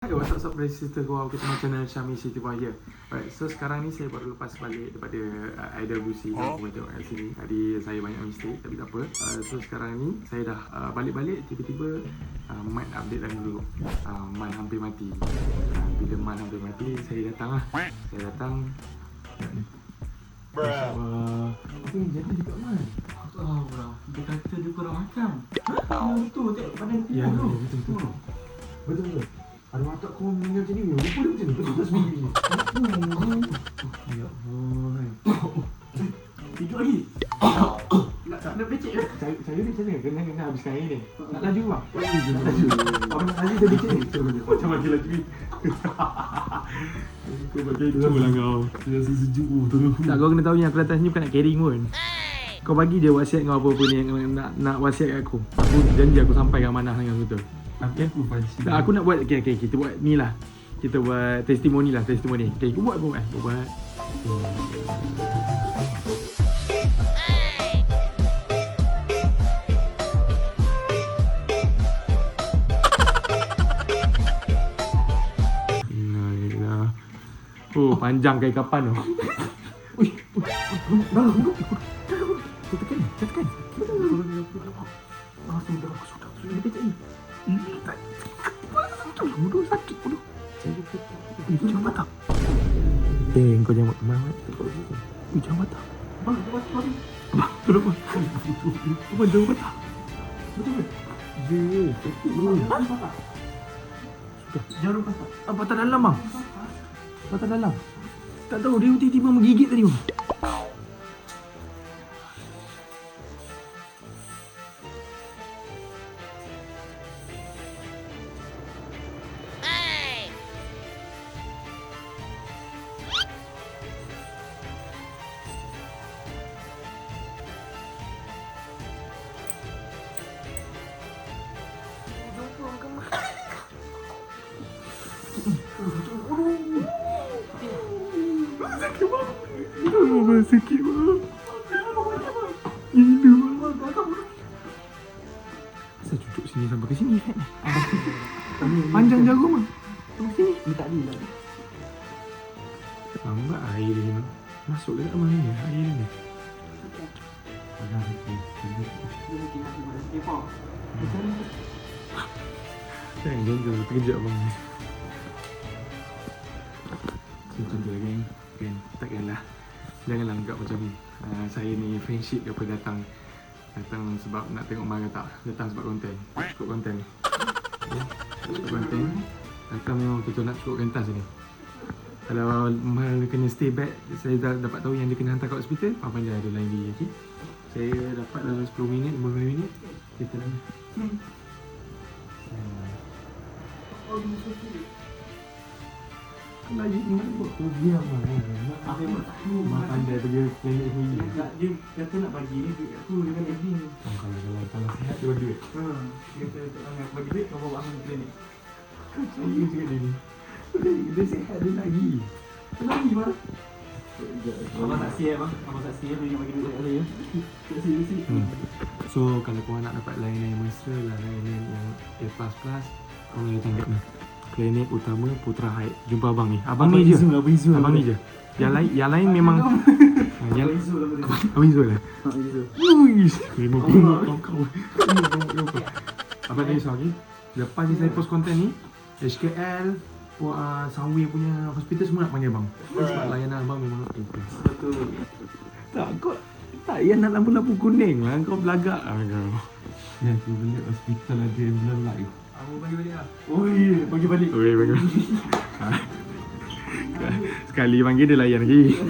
Hey, what's up sister gua, ketemu channel Syami City Boy here. Alright, so sekarang ni saya baru lepas balik daripada IWC. Korang tengok kat sini. Tadi saya banyak mistake tapi tak apa. So sekarang ni saya dah balik-balik, tiba-tiba mic update lagi dulu. Mic hampir mati. Bila mic hampir mati, saya datang lah. Saya datang. Apa yang jadi dekat mic? Oh lah, dia kata dia kurang macam. Betul, tengok badan aku. Ya, betul. Betul. Ada watak kau meninggal macam ni, rupa dia macam ni, betul tak seminggu ni? Ya Allah. Tidur lagi? Tak nak becek ke? Saya ni macam ni, kena habiskan air ni. Nak laju bang? Nak laju. Abang nak laju saya becek ni? Macam bagi laju ni. Kau pakai itu lah kau. Dia rasa sejuk terus. Tak, kau kena tahu yang aku datang sini bukan nak carrying pun. Kau bagi dia wasiat kau apa-apa ni yang nak wasiat kat aku. Aku janji aku sampai kat mana dengan betul. Okay. Tak, aku nak buat, okay, kita buat ni lah. Kita buat testimoni lah, testimoni. Okay, aku buat. Innalillah. Oh, panjang kayak kapan tu. Ui, tekan. Sudah. Dia pecah ni. Bodoh, sakit bodoh. Jangan patah. Kau jangan buat kemana. Jangan patah. Abang, tolong abang. Abang, jangan patah. Betul ke? Ya, sakit bro. Sudah, jangan patah. Patah dalam bang. Patah dalam. Tak tahu, dia tiba-tiba menggigit tadi bang. Sakit banget. Gila banget. Saya cucuk sini sampai ke sini kan. Panjang jarum ah. Sampai sini. Ni tak ada lagi. Lambat air dia ni. Masuk dekat mana ni air ni. Panas sikit. Jangan terkejut abang ni. Macam tu lah geng. Kan, takkanlah. Janganlah anggap macam ni. Saya ni friendship ke apa datang sebab nak tengok marah tak. Datang sebab konten. Cukup konten ni. Okay. Cukup konten. Datang memang kita nak cukup pentas ni. Kalau Mal kena stay back, saya dah dapat tahu yang dia kena hantar kat hospital. Abang dia ada lain dia. Okay. Saya dapat dalam 10 minit, 15 minit. Kita dah. Lagi nak buat tu diam lah. Mak pandai pergi klinik sendiri. Dia kata nak bagi ni duit aku dengan ini. Kalau sihat dia bagi duit. Dia kata nak bagi duit kau bawa aku ke klinik. Kau cari juga dia ni. Dia sihat dia lagi. Lagi bang. Abang tak siap bang. Abang tak siap dia nak bagi duit kat saya. Tak siap. So kalau korang nak dapat layanan yang mesra lah, layanan yang A++, korang boleh datang kat ni. Klinik utama Putra Haid. Jumpa abang ni. Abang ni je. Abang ni je. Yang lain memang Abang Izul lah. Uish, memang kau. Abang ni risau lagi. Lepas ni saya post konten ni, HKL, Sunway punya hospital semua nak panggil abang. Sebab layanan abang memang betul. Tak, kau tak payah nak lampu-lampu kuning lah. Kau belagak lah kau. Ya, aku beli hospital ada emblem live. Aku bagi balik lah. Oh iya, bagi balik. Bagi. Sekali panggil dia layan lagi.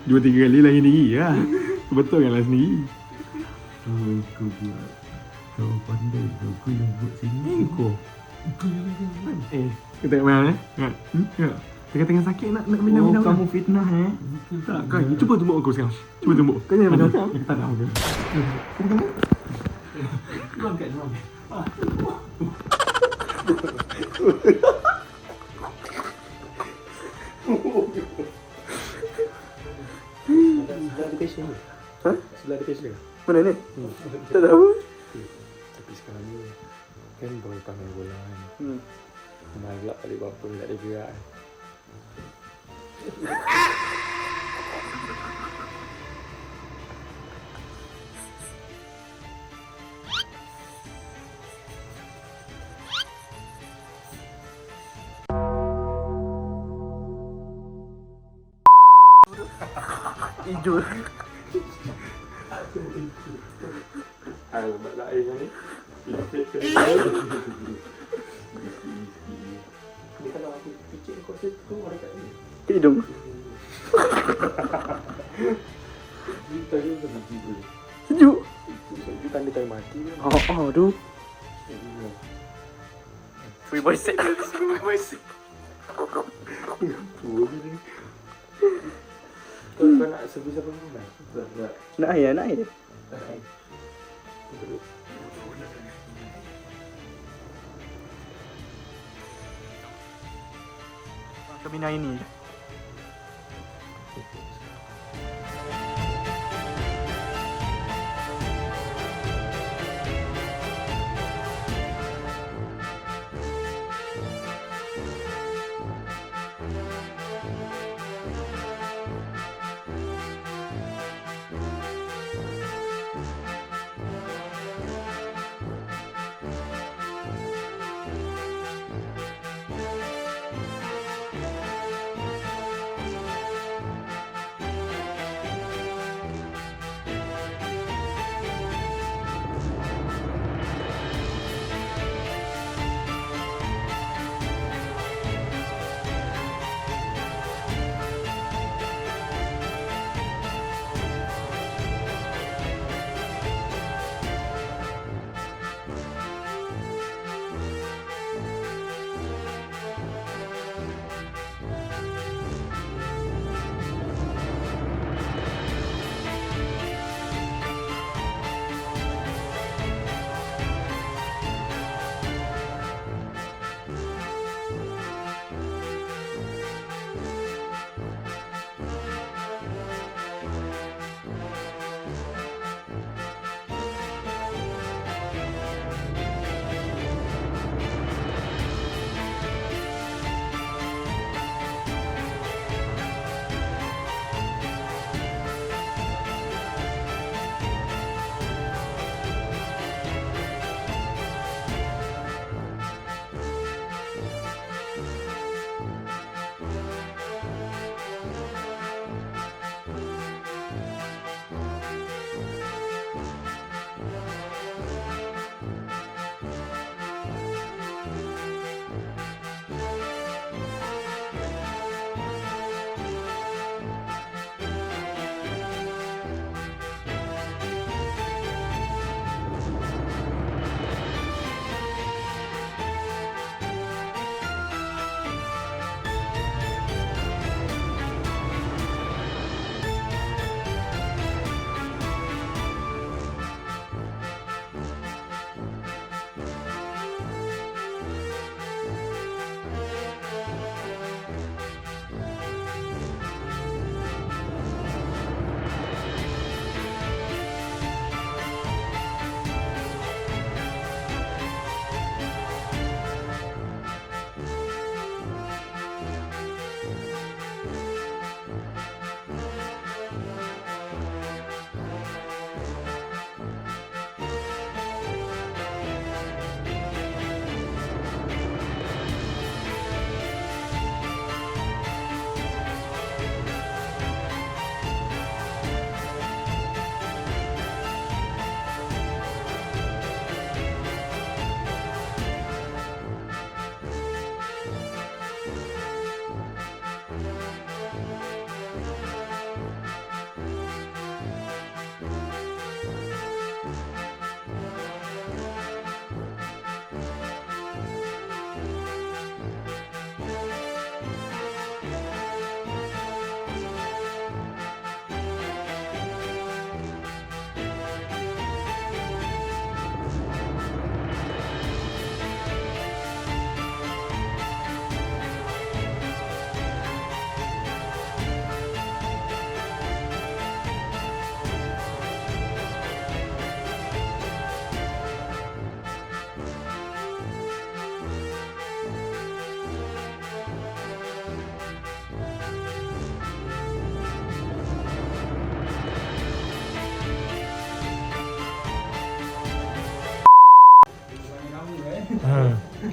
2-3 kali layan lagi lah. Betul kan lah sendiri. Kau buat. Kau pandai kau. Kau yang buat sini. Kau yang buat. Kau tengok mana tengok. Tengah-tengah sakit nak bina-bina. Oh, kamu fitnah Tak, kau cuba tumbuk aku sekarang. Cuba tumbuk. Kau jangan macam tak nak aku. Kau angkat. Sebelah ada patient ni. Sebelah ada patient. Mana ni? Tak tahu. Tapi sekarang ni kan baru panggil bola kan. Malak kali bapa tak ada gerak. Hijau. Alamat lain ni. Ni kalau aku picit kau tu ada kat ni. Hidung. Kita ni biji tu. Sejuk. Itu tanda time mati ni. Oh tu. Free boy set. Free boy set. Tua ni. Kau nak servis apa pun dah? Nak air, nak air. Kami naik ni.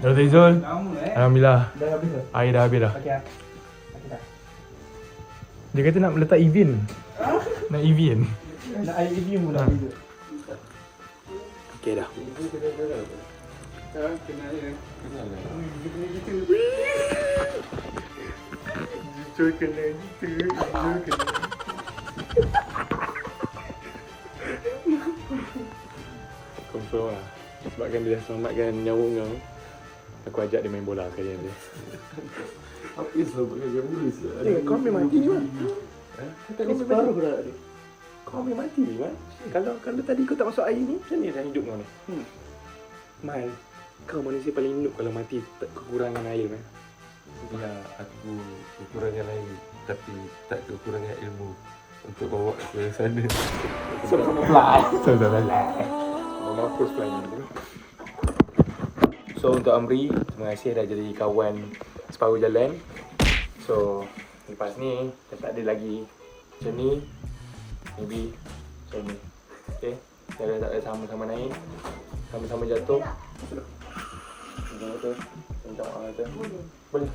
Dr. Izul. Alhamdulillah. Dah habis dah. Air dah habis dah. Okey ah. Okey dah. Dia kata nak letak Evian. Nak Evian. Nak air review pun dah habis. Okey dah. Confirm lah. Sebabkan dia dah selamatkan nyawa kau. Aku ajak dia main bola sekali nanti. Apa sebabnya dia boleh Kau ambil mati ni, Man. Tak ada separuh dah. Kau ambil mati ni, Man. Kalau tadi kau tak masuk air ni, macam ni dah hidup kau ni. Man, kau manusia paling hidup kalau mati kekurangan air, Man. Ya, aku kekurangan lain tapi tak kekurangan ilmu untuk bawa ke sana. Sudah mampus fly ni. So untuk Amri, terima kasih dah jadi kawan separuh jalan. So lepas ni kita tak ada lagi macam ni. Maybe macam ni. Okay, kita tak ada sama-sama naik, sama-sama jatuh. Betul. Minta maaf kata. Boleh.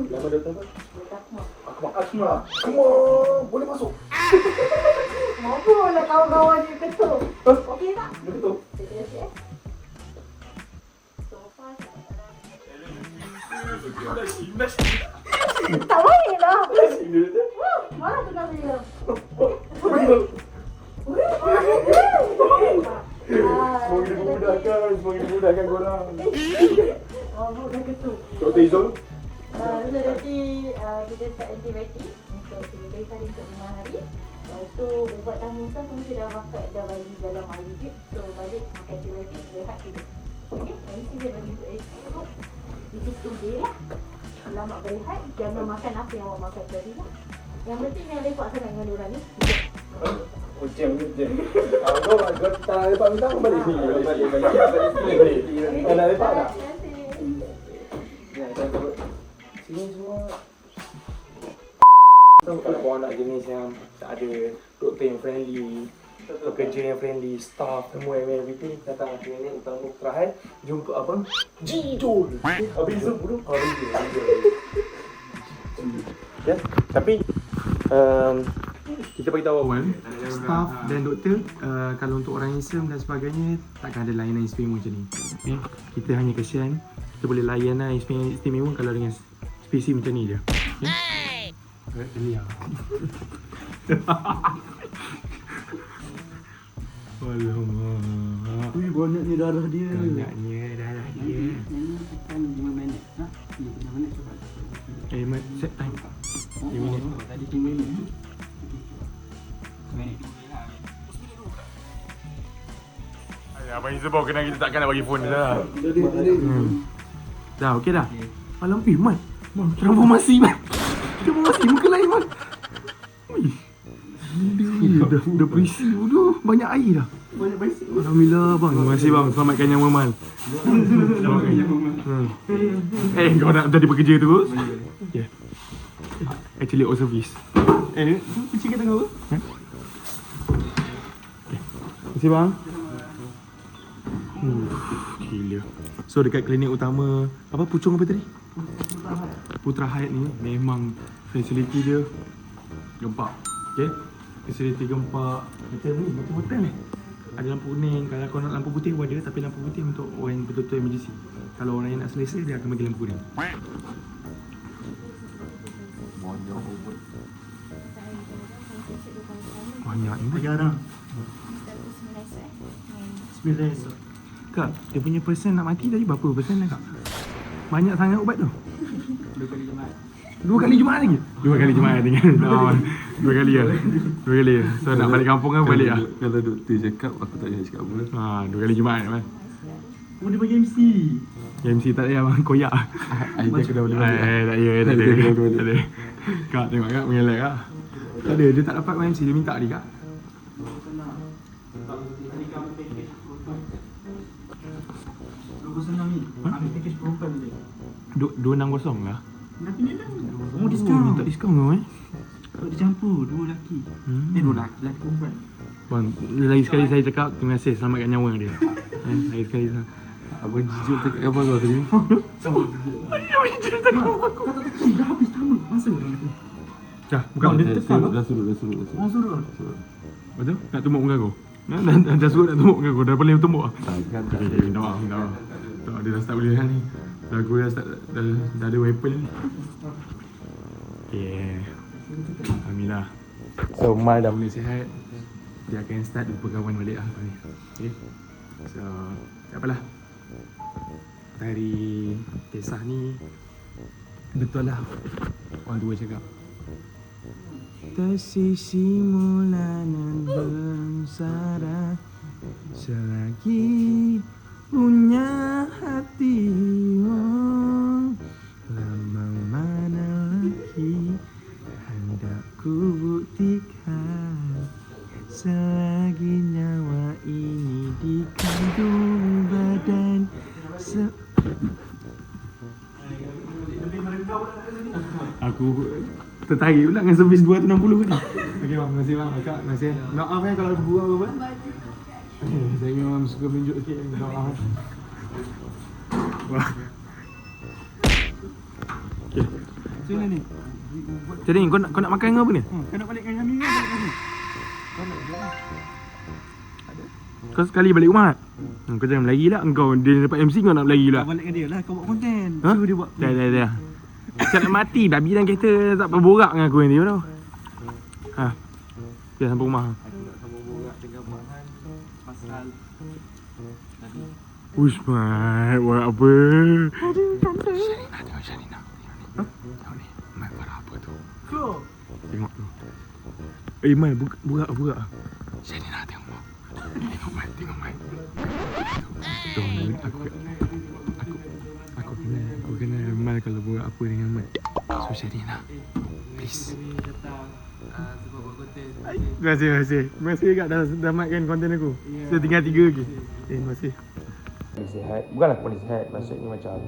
Nama doktor apa? Akmal. Boleh masuk. Mampuslah kawan-kawan dia ketuk. Okey tak? Betul. Tak baik dah. Mana tu kami dia? Semoga dimudahkan korang. Oh, dah ketuk. Dr. Izul. Nanti kita start antibiotik untuk 3 kali untuk 5 hari. Lepas tu ubat tahan kan pun kita dah bagi dalam air je. So balik makan antibiotik, rehat tidur. Okey, nanti dia bagi untuk di situ dia lah. Selamat berehat, jangan makan apa yang awak makan tadi lah. Yang penting yang lepak sangat dengan diorang ni. Ucap. Kau tak lepak minta kau balik sini. Balik. Kau nak lepak tak? Sini semua. Kalau korang nak jenis yang tak ada doktor yang friendly, pekerja yang friendly, staff semua yang everything, datang ke sini utama Putrahan jumpa abang Jijol. Abang Izul bodoh. Abang Izul. Ya, tapi kita bagi tahu awal staff dan doktor kalau untuk orang Islam dan sebagainya takkan ada layanan istimewa macam ni. Okay? Kita hanya kesian kita boleh layan lah istimewa kalau dengan spesi macam ni je. Ini ya. Alamak. Ui, banyaknya darah dia. Banyaknya darah dia. Ini tekan 5 minit. Ha? 5 minit cepat. Mat set time. 5 minit. Tadi 5 minit. Abang Izul bawa kenal kita takkan nak bagi phone dia lah. Tadi. Dah okey dah. Malam Mat. Transformasi Mat. Transformasi muka lain Mat. Ui. Dah berisi bodoh. Banyak air dah. Banyak baisi. Alhamdulillah bang. Terima kasih bang. Selamatkan nyawa Man. Kau nak jadi pekerja terus? Ya. Actually out service. Kucing kat tengah apa? Terima kasih bang. Gila. So dekat klinik utama apa Puchong apa tadi? Putra Hayat ni memang fasiliti dia gempak. Okay? Fasiliti gempak macam ni, macam hotel ni. Ada lampu kuning, kalau kau nak lampu putih pun ada, tapi lampu putih untuk orang yang betul-betul emergency. Kalau orang yang nak selesa dia akan bagi lampu kuning. Banyak ni. 3 orang. 9 esok. Kak, dia punya persen nak mati tadi berapa persen dah kak? Banyak sangat ubat tu. 2 kali Jumaat. 2 kali Jumaat lagi? 2 kali Jumaat tinggal. 2 kali lah. 2 kali. So nak balik kampung kan balik lah. Kalau doktor cakap aku tak payah cakap apa. 2 kali Jumaat kan. Oh, dia bagi MC. MC tak ada abang koyak. Idea kena boleh balik. Tak ada. Kak tengok kak mengelak kak. Tak ada, dia tak dapat MC, dia minta dia kak. Ambil package perempuan dia. 260 lah. Nanti dia dah. Oh, diskaun. Minta diskaun kau Kalau dia campur 2 lelaki. 2 lelaki perempuan. Bang, lagi sekali saya cakap terima kasih selamatkan nyawa dia. Lagi sekali Apa jujur dekat gambar kau tadi? Sama Apa jujur dekat gambar kau? kata tekan dah habis tamu. Masa dah lagi. Dah, buka. Dia tekan lah. Dah suruh. Oh suruh. Betul? Nak tumbuk muka kau? Dah suruh nak tumbuk muka kau. Dah boleh tumbuk ah. Takkan Minta maaf. Tak, dia dah start boleh kan ni. Dah aku dah start dah ada weapon ni. Yeah. Alhamdulillah. So Mal dah mula sihat. Dia akan start berkawan balik lah ni. Okay. So tak apalah. Dari kisah ni betul lah orang tua cakap. Tersisi mulanan bersara selagi punya hati lama mana lagi hendak ku buktikan selagi nyawa ini di kandung badan aku tertarik pula dengan servis 260 ni. Okey bang, terima kasih bang. Akak, terima kasih. Maaf kalau aku gurau apa. Saya memang suka menunjuk sikit. Minta maaf. Wah. Okey. Macam mana ni? Jadi kau nak makan dengan apa ni? Kau nak balik dengan kami ke balik kami? Kau sekali balik rumah tak? Kau jangan berlari lah. Kau dia dapat MC kau nak berlari pula. Kau balik dengan dia lah, kau buat konten. Ha? Suruh dia buat. Dah. Saya nak mati. Babi dalam kereta tak berborak dengan aku nanti tau. Ha. Dia sampai rumah. Aku nak sambung borak dengan Bahan pasal tadi. Uish, Mat. Buat apa? Sharina, tengok Sharina. Tengok ni. Mat buat apa tu? Tengok tu. Mal, buka. Sharina, tengok. Tengok Mat. Aku kena Mal kalau buat apa dengan Mat. So Sharina, please. Sebab buat konten. Terima kasih kak dah matkan konten aku. So tinggal 3 lagi. Terima kasih. Sihat. Bukanlah kembali sihat. Maksudnya macam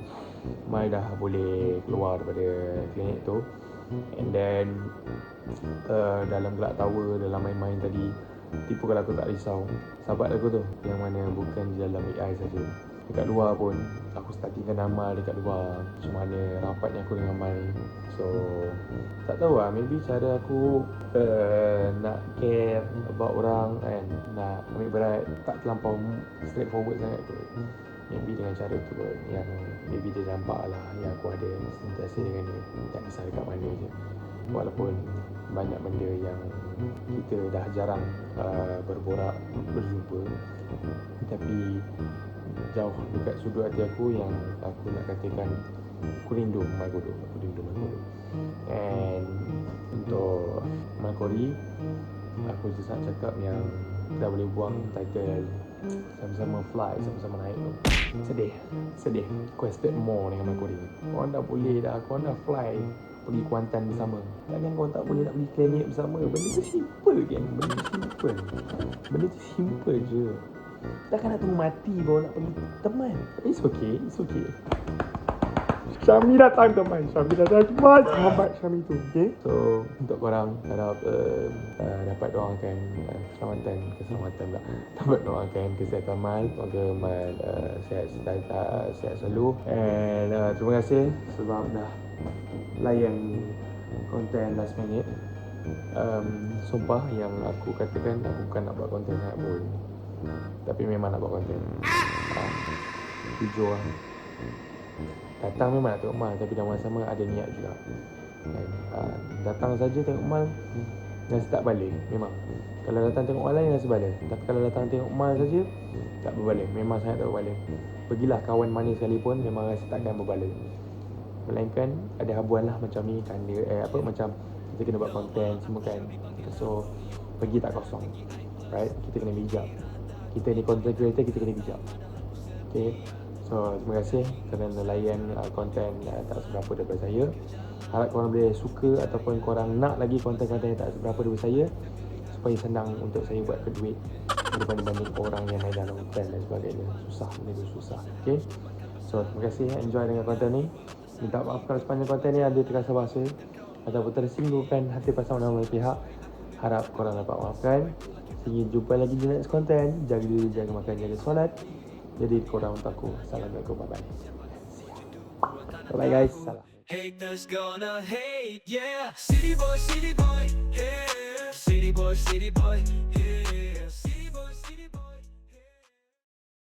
Mai dah boleh keluar daripada klinik tu. And then dalam gelak tawa, dalam main-main tadi, tipu kalau aku tak risau. Sahabat aku tu yang mana bukan di dalam AI saja. Dekat luar pun aku startingkan Amal dekat luar. Macam mana rapatnya aku dengan Amal. So tak tahu lah, maybe cara aku nak care about orang kan, nak ambil berat, tak terlampau straightforward sangat tu. Maybe dengan cara tu kot yang maybe dia nampak lah yang aku ada sentiasa dengan dia, tak kisah dekat mana je. Walaupun banyak benda yang kita dah jarang berborak, berjumpa, tapi jauh dekat sudut hati aku yang aku nak katakan aku rindu Mai Kodok. And untuk Mai Kori, aku just nak cakap yang kita boleh buang title sama-sama fly, sama-sama naik tu. Sedih. Aku expect more dengan Mai Kori. Korang dah boleh dah, korang dah fly pergi Kuantan bersama. Takkan korang tak boleh nak pergi klinik bersama? Benda tu simple kan? Benda tu simple je. Takkan nak tunggu mati baru nak pergi teman. It's okay. Syami datang teman. Selamat Syami tu. Okay. So untuk korang harap dapat doakan keselamatan pula. Dapat doakan kesihatan Mal. Semoga Mal sihat selalu. And terima kasih sebab dah layan konten last minute. Sumpah yang aku katakan aku bukan nak buat konten sangat pun, tapi memang nak buat konten. Jujur lah, datang memang nak tengok Mal, tapi dalam masa sama ada niat juga. Datang saja tengok Mal, rasa tak balik. Memang kalau datang tengok Mal lain rasa balik, tapi kalau datang tengok Mal saja tak berbalik. Memang sangat tak berbalik. Pergilah kawan mana sekalipun, memang rasa takkan berbalik. Melainkan ada habuan lah macam ni kan, macam kita kena buat konten semua kan. So pergi tak kosong, right? Kita kena bijak. Kita ni content creator, kita kena bijak. Okay. So terima kasih kerana layan konten tak seberapa daripada saya. Harap korang boleh suka ataupun korang nak lagi konten-konten yang tak seberapa daripada saya, supaya senang untuk saya buat duit berbanding orang yang main dalam hutan dan sebagainya. Benda tu susah. Okay. So terima kasih, enjoy dengan konten ni. Minta maaf kalau sepanjang konten ni ada terkasar bahasa ataupun tersinggungkan hati pasangan orang pihak. Harap korang dapat maafkan. Sehingga jumpa lagi di next konten. Jaga diri, jaga makan, jaga solat. Jadi korang untuk aku. Assalamualaikum, bye-bye. Bye-bye guys. Salam. Haters gonna hate, yeah. City boy, yeah. City boy, yeah.